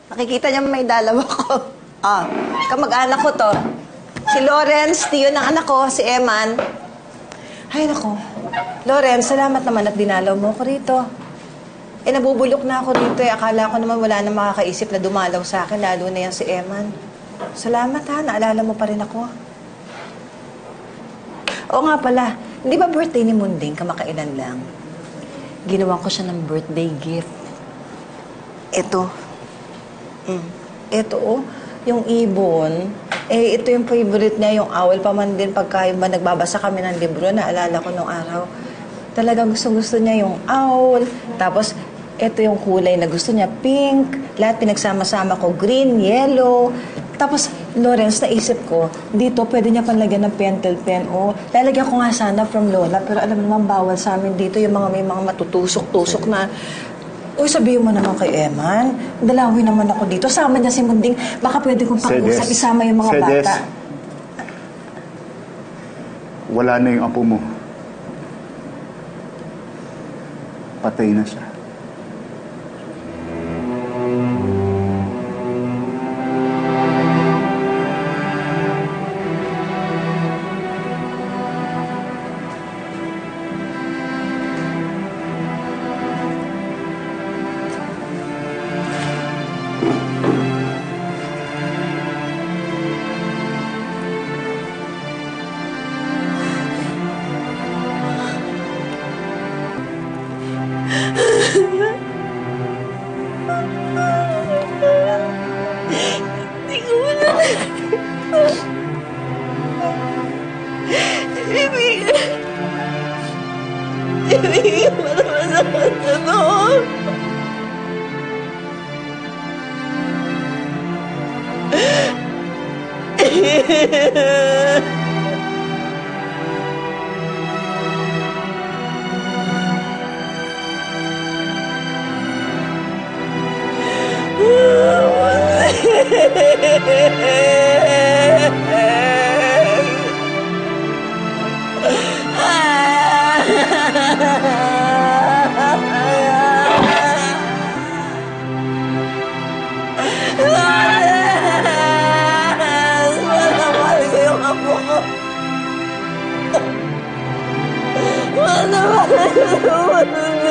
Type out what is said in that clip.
Nakikita niyo may dalaw ako. Ah, kamag-anak ko to. Si Lawrence, tiyo ng anak ko, si Eman. Ay, nako. Lawrence, salamat naman at dinalaw mo ko rito. Eh, nabubulok na ako rito eh. Akala ko naman wala na makakaisip na dumalaw sa akin, lalo na yan si Eman. Salamat ha, naalala mo pa rin ako. Oo nga pala, hindi ba birthday ni Munding kamakailan lang? Ginawan ko siya ng birthday gift. Ito. Ito oh, yung ibon. Eh, ito yung favorite niya, yung owl pa man din pagka ba nagbabasa kami ng libro, naalala ko nung araw. Talagang gusto niya yung owl. Tapos, ito yung kulay na gusto niya, pink. Lahat pinagsama-sama ko, green, yellow. Tapos, Lawrence, naisip ko, dito pwede niya panlagyan ng pentel pen. O, lalagyan ko nga sana from Lola, pero alam naman, bawal sa amin dito yung mga may mga matutusok-tusok na. Uy, sabihin mo naman kay Eman, dalawin naman ako dito. Sama niya si Munding, baka pwede kong pag-usap, isama yung mga bata. Wala na yung apo mo. Patay na siya. Ibigay mo naman sa kanya noon. Mahal